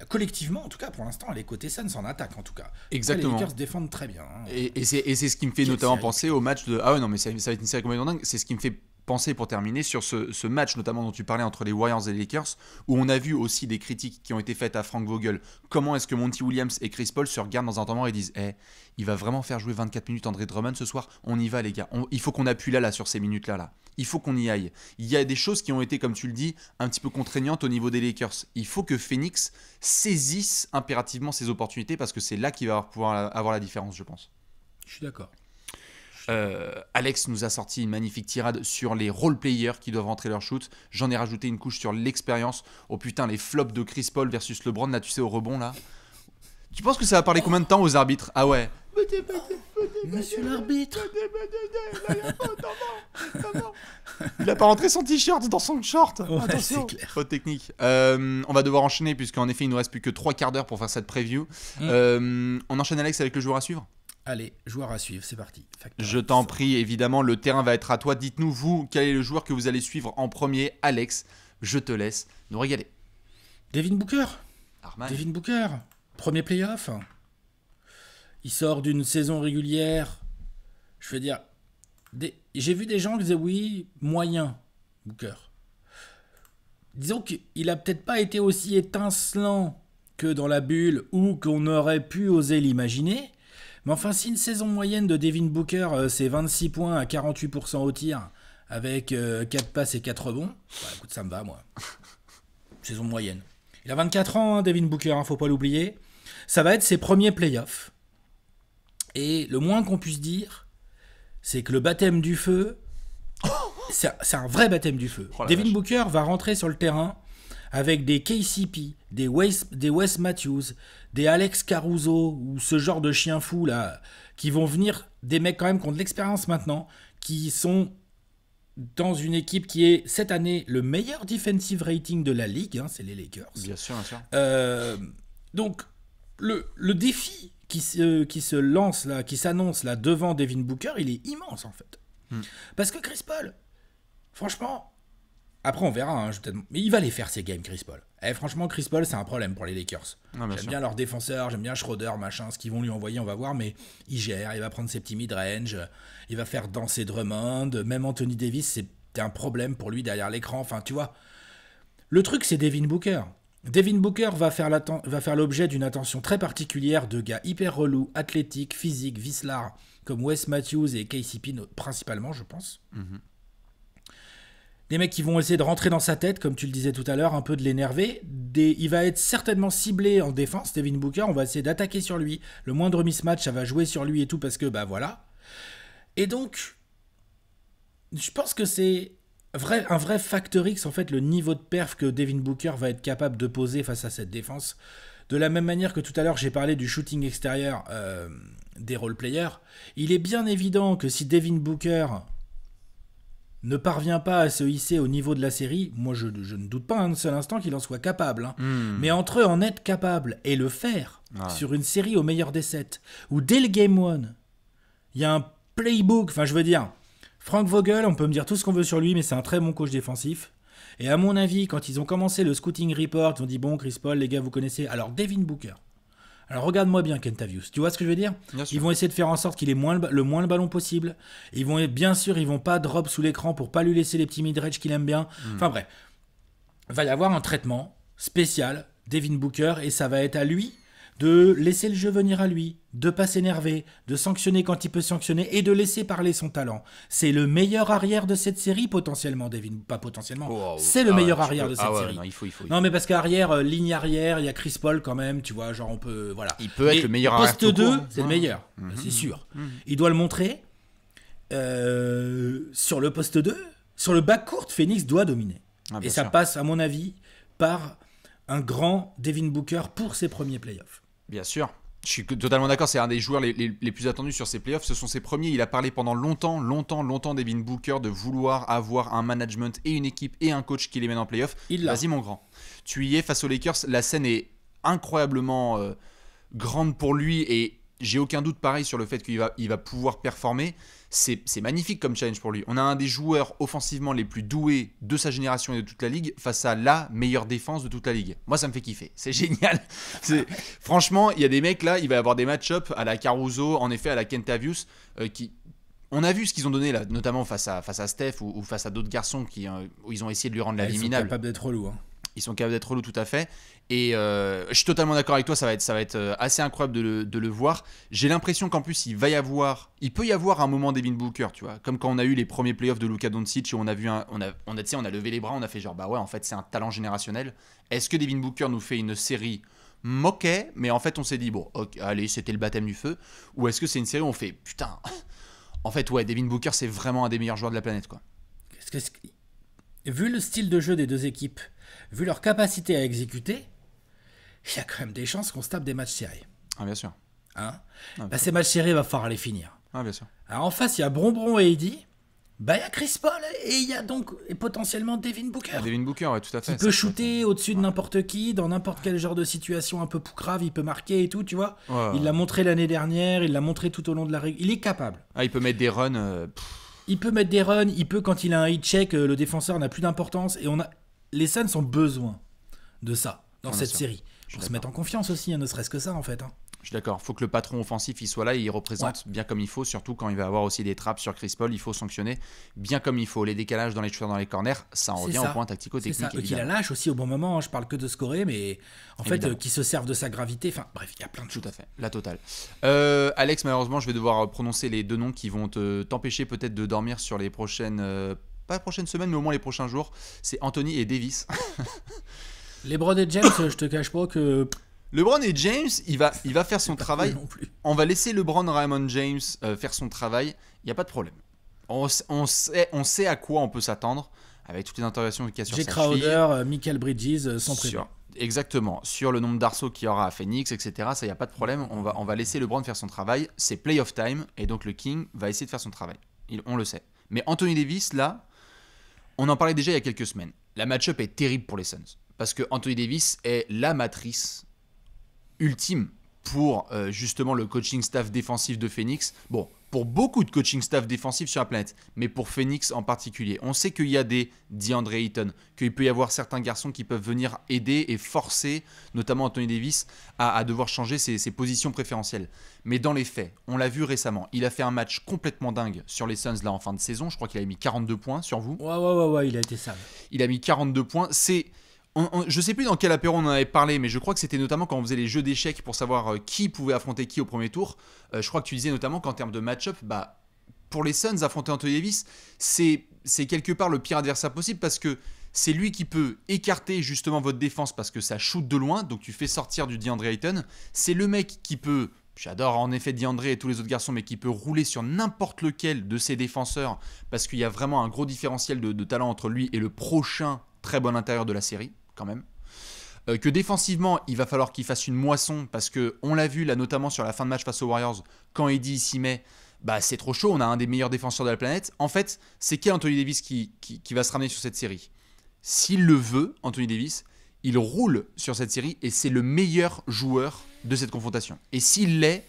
collectivement, en tout cas, pour l'instant, les côtés Suns en attaque, en tout cas. Exactement. Les Lakers défendent très bien. Hein. Et c'est ce qui me fait Quelle notamment série. penser au match de... Ah ouais, non, mais ça va être une série complètement dingue. C'est ce qui me fait penser, pour terminer, sur ce match, notamment dont tu parlais, entre les Warriors et les Lakers, où on a vu aussi des critiques qui ont été faites à Frank Vogel. Comment est-ce que Monty Williams et Chris Paul se regardent dans un temps mort et disent il va vraiment faire jouer 24 minutes André Drummond ce soir? On y va, les gars. Il faut qu'on appuie là, sur ces minutes-là. Là. Il faut qu'on y aille. Il y a des choses qui ont été, comme tu le dis, un petit peu contraignantes au niveau des Lakers. Il faut que Phoenix saisisse impérativement ses opportunités parce que c'est là qu'il va pouvoir avoir la différence, je pense. Je suis d'accord. Alex nous a sorti une magnifique tirade sur les role-players qui doivent rentrer leur shoot. J'en ai rajouté une couche sur l'expérience. Oh putain, les flops de Chris Paul versus LeBron, là, tu sais, au rebond, là. Tu penses que ça va parler combien de temps aux arbitres? Ah ouais. Monsieur l'arbitre. Il a pas rentré son t-shirt dans son short. Ouais, Attention. c'est clair. Faute technique. On va devoir enchaîner puisqu'en effet il nous reste plus que 3 quarts d'heure pour faire cette preview. On enchaîne Alex avec le joueur à suivre. Allez, joueur à suivre, c'est parti. Factor Je t'en prie, évidemment, le terrain va être à toi. Dites-nous, vous, quel est le joueur que vous allez suivre en premier? Alex, je te laisse nous régaler. Devin Booker. Arman. Devin Booker, premier playoff. Il sort d'une saison régulière. Je veux dire, j'ai vu des gens qui disaient oui, moyen, Booker. Disons qu'il a peut-être pas été aussi étincelant que dans la bulle ou qu'on aurait pu oser l'imaginer. Mais enfin, si une saison moyenne de Devin Booker, c'est 26 points à 48% au tir, avec 4 passes et 4 rebonds, bah, écoute, ça me va, moi. Saison moyenne. Il a 24 ans, hein, Devin Booker, hein, faut pas l'oublier. Ça va être ses premiers playoffs. Et le moins qu'on puisse dire, c'est que le baptême du feu, c'est un vrai baptême du feu. Devin Booker va rentrer sur le terrain avec des KCP, des Wes Matthews, des Alex Caruso, ou ce genre de chiens fous là, qui vont venir, des mecs quand même qui ont de l'expérience maintenant, qui sont dans une équipe qui est cette année le meilleur defensive rating de la ligue, hein, c'est les Lakers. Bien sûr, bien sûr. Donc, le défi qui se lance là, qui s'annonce là devant Devin Booker, il est immense en fait. Parce que Chris Paul, franchement, après on verra, hein, mais il va les faire ces games, Chris Paul. Franchement, Chris Paul, c'est un problème pour les Lakers. J'aime bien leurs défenseurs, j'aime bien Schroeder, machin, ce qu'ils vont lui envoyer, on va voir, mais il gère, il va prendre ses petits mid-range, il va faire danser Drummond, même Anthony Davis, c'est un problème pour lui derrière l'écran, enfin tu vois. Le truc, c'est Devin Booker. Devin Booker va faire l'objet d'une attention très particulière de gars hyper relous, athlétiques, physiques, vicelards, comme Wes Matthews et KCP principalement, je pense. Des mecs qui vont essayer de rentrer dans sa tête, comme tu le disais tout à l'heure, un peu de l'énerver. Il va être certainement ciblé en défense, Devin Booker. On va essayer d'attaquer sur lui. Le moindre mismatch, ça va jouer sur lui et tout, parce que, bah voilà. Et donc, je pense que c'est un vrai facteur X, en fait, le niveau de perf que Devin Booker va être capable de poser face à cette défense. De la même manière que tout à l'heure, j'ai parlé du shooting extérieur des role-players. Il est bien évident que si Devin Booker ne parvient pas à se hisser au niveau de la série, moi je ne doute pas un seul instant qu'il en soit capable. Hein. Mais entre eux, en être capable et le faire sur une série au meilleur des 7, où dès le Game 1, il y a un playbook, enfin je veux dire, Frank Vogel, on peut me dire tout ce qu'on veut sur lui, mais c'est un très bon coach défensif. Et à mon avis, quand ils ont commencé le scouting report, ils ont dit, bon, Chris Paul, les gars, vous connaissez. Alors, Devin Booker. Alors, regarde-moi bien, Kentavious. Tu vois ce que je veux dire? Ils vont essayer de faire en sorte qu'il ait le moins le ballon possible. Bien sûr, ils vont pas drop sous l'écran pour pas lui laisser les petits mid-range qu'il aime bien. Enfin, bref. Il va y avoir un traitement spécial, Devin Booker, et ça va être à lui de laisser le jeu venir à lui, de pas s'énerver, de sanctionner quand il peut sanctionner et de laisser parler son talent. C'est le meilleur arrière de cette série potentiellement, Devin. Pas potentiellement. C'est le meilleur arrière de cette série. Non, il faut. Non, mais parce qu'arrière, ligne arrière, il y a Chris Paul quand même, tu vois, genre on peut, voilà. Il peut être le meilleur arrière. Poste 2, c'est le meilleur, c'est sûr. Il doit le montrer. Sur le poste 2, sur le backcourt, Phoenix doit dominer. Et ça passe, à mon avis, par un grand Devin Booker pour ses premiers playoffs. Bien sûr, je suis totalement d'accord, c'est un des joueurs les plus attendus sur ces playoffs, ce sont ses premiers, il a parlé pendant longtemps, Devin Booker, de vouloir avoir un management et une équipe et un coach qui les mène en playoffs. Vas-y mon grand, tu y es face aux Lakers, la scène est incroyablement grande pour lui et j'ai aucun doute pareil sur le fait qu'il va pouvoir performer. C'est magnifique comme challenge pour lui. On a un des joueurs offensivement les plus doués de sa génération et de toute la ligue face à la meilleure défense de toute la ligue. Moi, ça me fait kiffer. C'est génial. Franchement, il y a des mecs là, il va y avoir des match-up à la Caruso, en effet à la Kentavious, qui... On a vu ce qu'ils ont donné là, notamment face à Steph ou face à d'autres garçons où ils ont essayé de lui rendre la vie minable. Ils sont capables d'être relous. Ils sont capables d'être relous, tout à fait. Et je suis totalement d'accord avec toi, ça va être assez incroyable de le voir. J'ai l'impression qu'en plus, il peut y avoir un moment Devin Booker, tu vois, comme quand on a eu les premiers playoffs de Luka Doncic où on a levé les bras, on a fait genre bah ouais, en fait c'est un talent générationnel. Est-ce que Devin Booker nous fait une série moquée, mais en fait on s'est dit bon, okay, allez, c'était le baptême du feu, ou est-ce que c'est une série où on fait putain, En fait, ouais, Devin Booker, c'est vraiment un des meilleurs joueurs de la planète, quoi. Vu le style de jeu des deux équipes, vu leur capacité à exécuter, il y a quand même des chances qu'on se tape des matchs serrés. Ah, bien sûr. Hein Ah, ces matchs serrés, il va falloir les finir. Ah, bien sûr. Alors en face, il y a Bronbron et Eddy. Il y a Chris Paul et il y a donc potentiellement Devin Booker. Ah, Devin Booker, ouais, tout à fait. Il peut shooter au-dessus de n'importe qui, dans n'importe quel genre de situation un peu poucrave, il peut marquer et tout, tu vois. Ouais. Il l'a montré l'année dernière, il l'a montré tout au long de la règle. Il est capable. Ah, il peut mettre des runs. Il peut mettre des runs, il peut, quand il a un hit check, le défenseur n'a plus d'importance. Et les Suns ont besoin de ça dans cette série. Pour se mettre en confiance aussi, ne serait-ce que ça en fait. Je suis d'accord, il faut que le patron offensif il soit là et il représente bien comme il faut, surtout quand il va avoir aussi des trappes sur Chris Paul, il faut sanctionner bien comme il faut. Les décalages dans les shooters dans les corners, ça en revient au point tactico-technique. C'est ça, qu'il la lâche aussi au bon moment, je parle que de scorer, mais en fait, qui se servent de sa gravité, enfin bref, il y a plein de choses. Tout à fait, la totale. Alex, malheureusement, je vais devoir prononcer les deux noms qui vont t'empêcher peut-être de dormir sur les prochaines, pas les prochaines semaines, mais au moins les prochains jours. C'est Anthony et Davis. LeBron et James, je te cache pas que... LeBron et James, il va faire son travail. On va laisser LeBron Raymond James faire son travail. Il n'y a pas de problème. On sait à quoi on peut s'attendre avec toutes les interrogations qu'il y a sur Jay sa Crowder, Michael Bridges, sans prévu. Exactement. Sur le nombre d'arceaux qu'il y aura à Phoenix, etc. Ça, il n'y a pas de problème. On va laisser LeBron faire son travail. C'est playoff time. Et donc le King va essayer de faire son travail. On le sait. Mais Anthony Davis, là, on en parlait déjà il y a quelques semaines. La match-up est terrible pour les Suns. Parce que Anthony Davis est la matrice ultime pour justement le coaching staff défensif de Phoenix. Bon, pour beaucoup de coaching staff défensif sur la planète, mais pour Phoenix en particulier. On sait qu'il y a des DeAndre Ayton, qu'il peut y avoir certains garçons qui peuvent venir aider et forcer, notamment Anthony Davis, à devoir changer ses positions préférentielles. Mais dans les faits, on l'a vu récemment, il a fait un match complètement dingue sur les Suns là en fin de saison. Je crois qu'il a mis 42 points sur vous. Ouais, il a été sale. Il a mis 42 points. Je sais plus dans quel apéro on en avait parlé, mais je crois que c'était notamment quand on faisait les jeux d'échecs pour savoir qui pouvait affronter qui au premier tour. Je crois que tu disais notamment qu'en termes de match-up, pour les Suns, affronter Anthony Davis, c'est quelque part le pire adversaire possible parce que c'est lui qui peut écarter justement votre défense parce que ça shoot de loin, donc tu fais sortir du DeAndre Ayton. C'est le mec qui peut, j'adore en effet DeAndre et tous les autres garçons, mais qui peut rouler sur n'importe lequel de ses défenseurs parce qu'il y a vraiment un gros différentiel de talent entre lui et le prochain très bon intérieur de la série. Quand même. Que défensivement, il va falloir qu'il fasse une moisson parce qu'on l'a vu là notamment sur la fin de match face aux Warriors, quand Eddy s'y met, c'est trop chaud, on a un des meilleurs défenseurs de la planète. En fait, c'est quel Anthony Davis qui va se ramener sur cette série? S'il le veut, Anthony Davis, il roule sur cette série et c'est le meilleur joueur de cette confrontation. Et s'il l'est,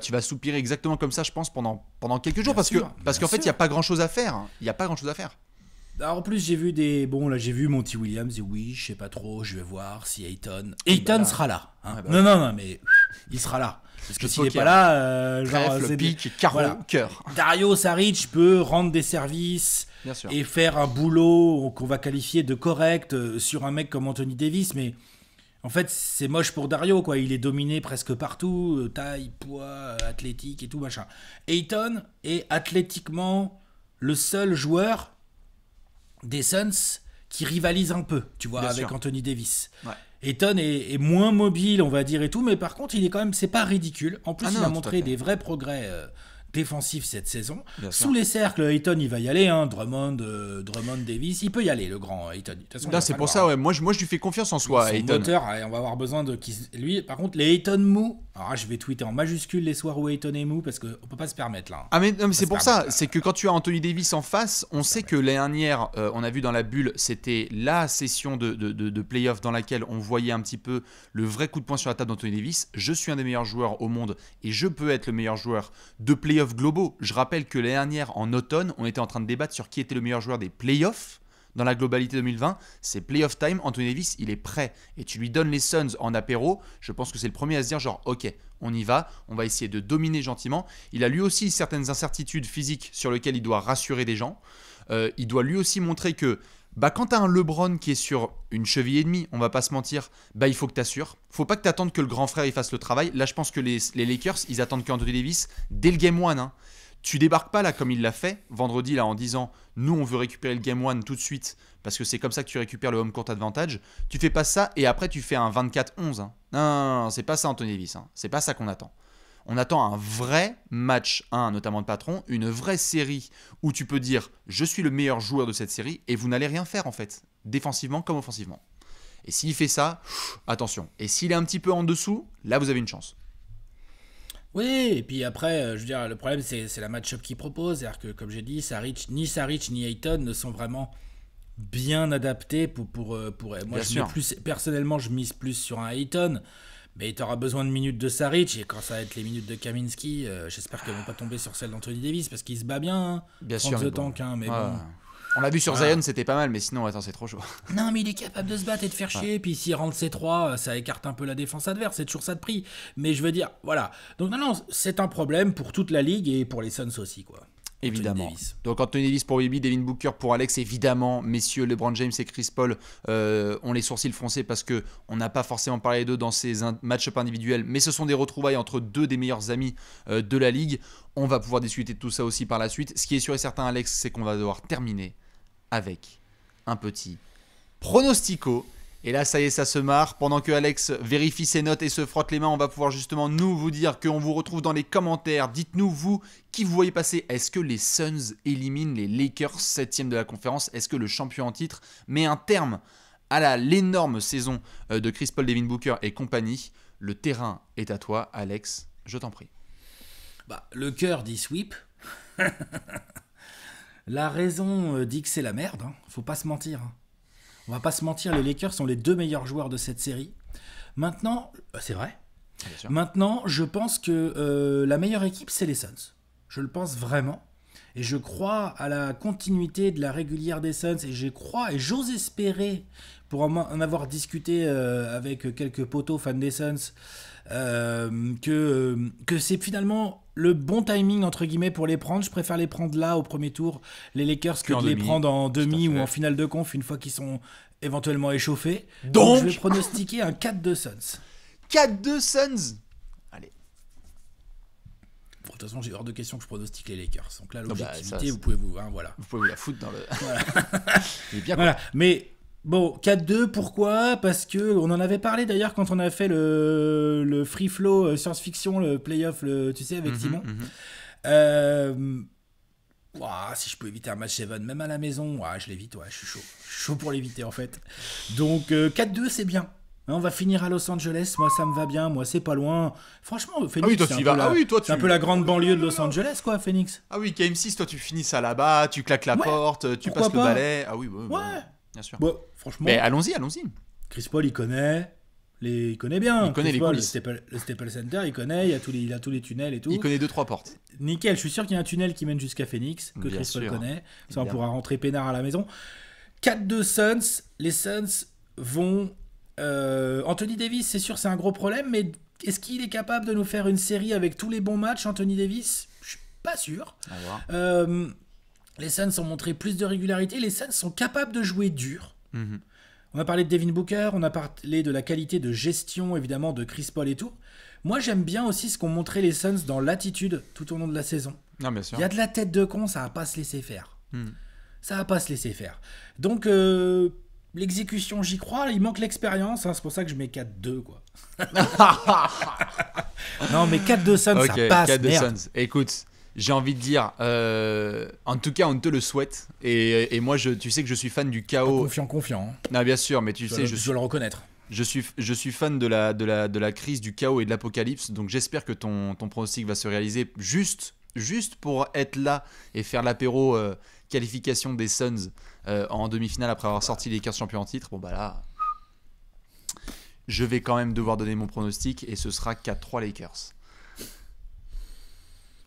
tu vas soupirer exactement comme ça, je pense, pendant quelques jours parce qu'en fait, il n'y a pas grand-chose à faire. Il n'y a pas grand-chose à faire. Alors en plus j'ai vu j'ai vu Monty Williams et oui je sais pas trop, je vais voir si Ayton sera là non mais il sera là parce que s'il n'est pas là le pic, carreau, cœur. Dario Saric peut rendre des services et faire un boulot qu'on va qualifier de correct sur un mec comme Anthony Davis, mais en fait c'est moche pour Dario quoi, il est dominé presque partout, taille, poids, athlétique et tout machin. Ayton est athlétiquement le seul joueur des Suns qui rivalise un peu, tu vois, avec Anthony Davis. Ouais. Ayton est moins mobile, on va dire, et tout, mais par contre, il est quand même, c'est pas ridicule. En plus, il a montré des vrais progrès défensif cette saison. Sous les cercles, Ayton, il va y aller. Drummond, Davis, il peut y aller, le grand Ayton. De toute façon, là, c'est pour ça, ouais. Moi, je lui fais confiance en soi, Ayton. Moteur, on va avoir besoin de lui. Par contre, les Ayton mous. Alors là, je vais tweeter en majuscule les soirs où Ayton est mou parce qu'on peut pas se permettre là. Ah mais c'est pour ça. C'est que quand tu as Anthony Davis en face, on sait que l'année dernière, on a vu dans la bulle, c'était la session de play-off dans laquelle on voyait un petit peu le vrai coup de poing sur la table d'Anthony Davis. Je suis un des meilleurs joueurs au monde et je peux être le meilleur joueur de play-off globaux. Je rappelle que l'année dernière, en automne, on était en train de débattre sur qui était le meilleur joueur des play-offs dans la globalité 2020. C'est play-off time. Anthony Davis, il est prêt. Et tu lui donnes les Suns en apéro. Je pense que c'est le premier à se dire genre, ok, on y va. On va essayer de dominer gentiment. Il a lui aussi certaines incertitudes physiques sur lesquelles il doit rassurer des gens. Il doit lui aussi montrer que quand tu as un LeBron qui est sur une cheville et demie, on va pas se mentir, il faut que tu assures. Faut pas que tu attendes que le grand frère il fasse le travail. Là, je pense que les Lakers, ils attendent qu'Anthony Davis dès le game 1. Tu débarques pas là comme il l'a fait vendredi là en disant nous on veut récupérer le game 1 tout de suite parce que c'est comme ça que tu récupères le home court advantage. Tu fais pas ça et après tu fais un 24-11. Non, c'est pas ça Anthony Davis. C'est pas ça qu'on attend. On attend un vrai match 1, notamment de patron, une vraie série où tu peux dire « je suis le meilleur joueur de cette série » et vous n'allez rien faire en fait, défensivement comme offensivement. Et s'il fait ça, attention. Et s'il est un petit peu en dessous, là vous avez une chance. Oui, et puis après, je veux dire, le problème c'est la match-up qu'il propose. C'est-à-dire que, comme j'ai dit, ni Saric ni Ayton ne sont vraiment bien adaptés pour moi, personnellement, je mise plus sur un Ayton. Mais tu auras besoin de minutes de Saric, et quand ça va être les minutes de Kaminsky, j'espère qu'elles vont pas tomber sur celles d'Anthony Davis, parce qu'il se bat bien, bien sûr, the tank, mais bon. On l'a vu sur Zion, c'était pas mal, mais sinon, attends, c'est trop chaud. Non, mais il est capable de se battre et de faire chier, puis s'il rentre ses 3, ça écarte un peu la défense adverse, c'est toujours ça de prix. Mais je veux dire, voilà. Donc non, c'est un problème pour toute la ligue et pour les Suns aussi, quoi. Évidemment. Donc Anthony Davis pour Baby, Devin Booker pour Alex, évidemment, messieurs LeBron James et Chris Paul ont les sourcils froncés parce qu'on n'a pas forcément parlé d'eux dans ces match-up individuels, mais ce sont des retrouvailles entre deux des meilleurs amis de la ligue. On va pouvoir discuter de tout ça aussi par la suite. Ce qui est sûr et certain, Alex, c'est qu'on va devoir terminer avec un petit pronostico. Et là, ça y est, ça se marre. Pendant que Alex vérifie ses notes et se frotte les mains, on va pouvoir justement nous vous dire qu'on vous retrouve dans les commentaires. Dites-nous, vous, qui vous voyez passer. Est-ce que les Suns éliminent les Lakers 7e de la conférence? Est-ce que le champion en titre met un terme à l'énorme saison de Chris Paul, Devin Booker et compagnie? Le terrain est à toi, Alex. Je t'en prie. Le cœur dit sweep. La raison dit que c'est la merde. Faut pas se mentir. On va pas se mentir, les Lakers sont les 2 meilleurs joueurs de cette série. Maintenant, c'est vrai. Maintenant, je pense que la meilleure équipe, c'est les Suns. Je le pense vraiment. Et je crois à la continuité de la régulière des Suns. Et j'ose espérer, pour en avoir discuté avec quelques potos fans des Suns, que c'est finalement le bon timing entre guillemets pour les prendre. Je préfère les prendre là au premier tour, les Lakers, que de les prendre en demi ou en finale de conf une fois qu'ils sont éventuellement échauffés. Donc je vais pronostiquer un 4-2 Suns. 4-2 Suns. Allez. Bon, de toute façon, j'ai hors de question que je pronostique les Lakers. Donc là, l'objectivité, vous pouvez vous la foutre dans le. Voilà. Voilà. Mais bon, 4-2, pourquoi? Parce que on en avait parlé d'ailleurs quand on a fait le free flow science-fiction, le playoff, tu sais, avec Simon. Si je peux éviter un match 7, même à la maison, je l'évite, je suis chaud. Je suis chaud pour l'éviter en fait. Donc 4-2, c'est bien. On va finir à Los Angeles, moi ça me va bien, moi c'est pas loin. Franchement, Phoenix, c'est un peu la grande banlieue de Los Angeles, quoi, Phoenix. Ah oui, Game 6, toi tu finis ça là-bas, tu claques la porte, tu passes le balai. Ah oui, bien sûr. Bon, franchement. Mais allons-y. Chris Paul, il connaît bien. Il connaît les coulisses. Le Staples Center, il connaît, il a tous les tunnels et tout. Il connaît 2-3 portes. Nickel, je suis sûr qu'il y a un tunnel qui mène jusqu'à Phoenix, que Chris Paul connaît. Ça, on pourra rentrer peinard à la maison. 4-2 Suns, les Suns vont... Anthony Davis, c'est sûr, c'est un gros problème, mais est-ce qu'il est capable de nous faire une série avec tous les bons matchs, Anthony Davis? Je suis pas sûr. Les Suns ont montré plus de régularité, les Suns sont capables de jouer dur. On a parlé de Devin Booker, on a parlé de la qualité de gestion, évidemment, de Chris Paul et tout. Moi, j'aime bien aussi ce qu'ont montré les Suns dans l'attitude tout au long de la saison. Non, bien sûr. Il y a de la tête de con, ça va pas se laisser faire. Ça va pas se laisser faire. Donc... l'exécution, j'y crois, il manque l'expérience, c'est pour ça que je mets 4-2, quoi. Non, mais 4-2 Suns, ça passe, 4-2 Suns. Écoute, j'ai envie de dire, en tout cas, on te le souhaite. Et moi, tu sais que je suis fan du chaos. Confiant. Non, bien sûr, mais tu sais, je dois le reconnaître. Je suis fan de la crise, du chaos et de l'apocalypse, donc j'espère que ton pronostic va se réaliser juste pour être là et faire l'apéro qualification des Suns en demi-finale après avoir sorti les Lakers champions en titre. Bon bah là, je vais quand même devoir donner mon pronostic et ce sera 4-3 Lakers.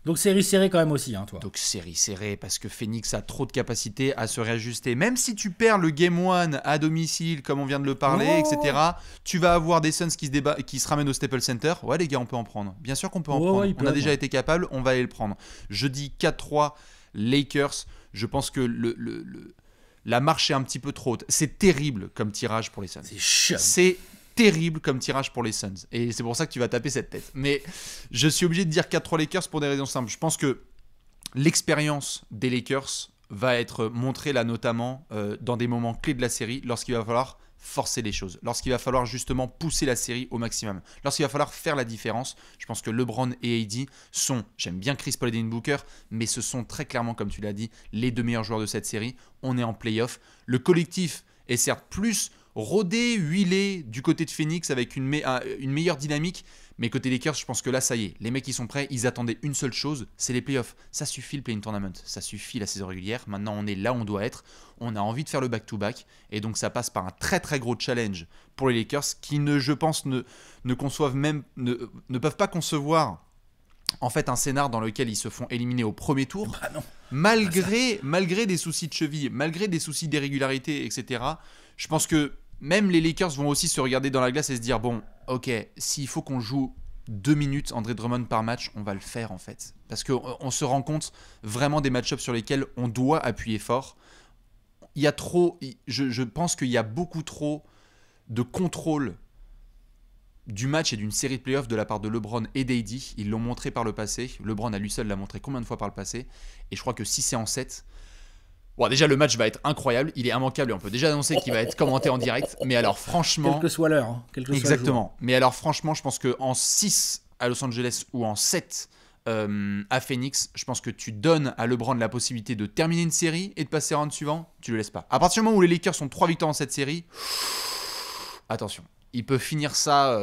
Donc série serrée quand même aussi, toi. Donc série serrée parce que Phoenix a trop de capacité à se réajuster. Même si tu perds le Game 1 à domicile, comme on vient de le parler, etc., tu vas avoir des Suns qui se ramènent au Staples Center. Ouais les gars, on peut en prendre. Bien sûr qu'on peut en prendre. On a déjà été capable, on va aller le prendre. Je dis 4-3 Lakers. Je pense que la marche est un petit peu trop haute. C'est terrible comme tirage pour les Suns. C'est terrible comme tirage pour les Suns. Et c'est pour ça que tu vas taper cette tête. Mais je suis obligé de dire 4-3 Lakers pour des raisons simples. Je pense que l'expérience des Lakers va être montré là notamment dans des moments clés de la série, lorsqu'il va falloir forcer les choses, lorsqu'il va falloir justement pousser la série au maximum, lorsqu'il va falloir faire la différence. Je pense que LeBron et AD sont, j'aime bien Chris Paul et Devin Booker, mais ce sont très clairement, comme tu l'as dit, les 2 meilleurs joueurs de cette série. On est en playoff. Le collectif est certes plus rodé, huilé du côté de Phoenix avec une meilleure dynamique, mais côté Lakers, je pense que là, ça y est, les mecs ils sont prêts, ils attendaient une seule chose, c'est les playoffs. Ça suffit le play-in tournament, ça suffit la saison régulière. Maintenant, on est là où on doit être. On a envie de faire le back-to-back, et donc ça passe par un très très gros challenge pour les Lakers qui, je pense, ne conçoivent même, ne peuvent pas concevoir en fait un scénar dans lequel ils se font éliminer au premier tour, Bah non. malgré des soucis de cheville, malgré des soucis d'irrégularité, etc. Je pense que même les Lakers vont aussi se regarder dans la glace et se dire, bon, ok, s'il faut qu'on joue 2 minutes André Drummond par match, on va le faire en fait. Parce qu'on se rend compte vraiment des match-ups sur lesquels on doit appuyer fort. Il y a trop, je pense qu'il y a beaucoup trop de contrôle du match et d'une série de playoffs de la part de LeBron et d'AD. Ils l'ont montré par le passé. LeBron à lui seul l'a montré combien de fois par le passé. Et je crois que si c'est en 7... Bon, déjà, le match va être incroyable. Il est immanquable et on peut déjà annoncer qu'il va être commenté en direct. Mais alors, franchement... Quelle que soit l'heure. Exactement. Mais alors, franchement, je pense qu'en 6 à Los Angeles ou en 7 à Phoenix, je pense que tu donnes à LeBron la possibilité de terminer une série et de passer au round suivant. Tu le laisses pas. À partir du moment où les Lakers sont 3 victoires dans cette série, attention. Il peut finir ça...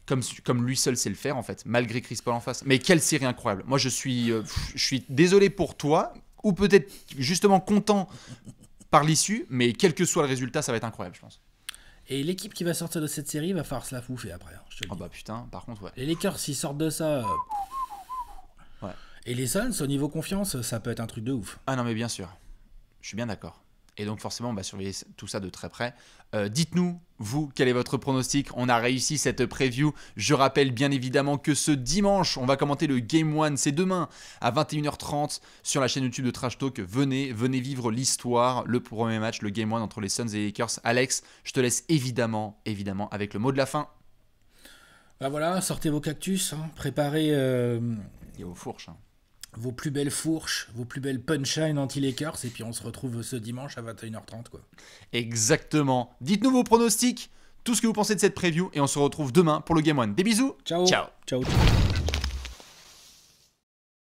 Comme lui seul sait le faire en fait, malgré Chris Paul en face. Mais quelle série incroyable. Moi je suis désolé pour toi, ou peut-être justement content par l'issue, mais quel que soit le résultat, ça va être incroyable je pense. Et l'équipe qui va sortir de cette série va falloir se la bouffer après. Hein, je te le dis. Oh bah putain, par contre ouais. Les Lakers s'ils sortent de ça... Ouais. Et les Suns, au niveau confiance, ça peut être un truc de ouf. Ah non mais bien sûr, je suis bien d'accord. Et donc forcément, on va surveiller tout ça de très près. Dites-nous, vous, quel est votre pronostic? On a réussi cette preview. Je rappelle bien évidemment que ce dimanche, on va commenter le Game 1. C'est demain à 21h30 sur la chaîne YouTube de Trash Talk. Venez vivre l'histoire, le premier match, le Game 1 entre les Suns et les Lakers. Alex, je te laisse évidemment avec le mot de la fin. Bah voilà, sortez vos cactus, hein, préparez Et aux fourches. Hein. Vos plus belles fourches, vos plus belles punchline anti-Lakers, et puis on se retrouve ce dimanche à 21h30 quoi. Exactement. Dites-nous vos pronostics, tout ce que vous pensez de cette preview, et on se retrouve demain pour le Game 1. Des bisous. Ciao. Ciao. Ciao.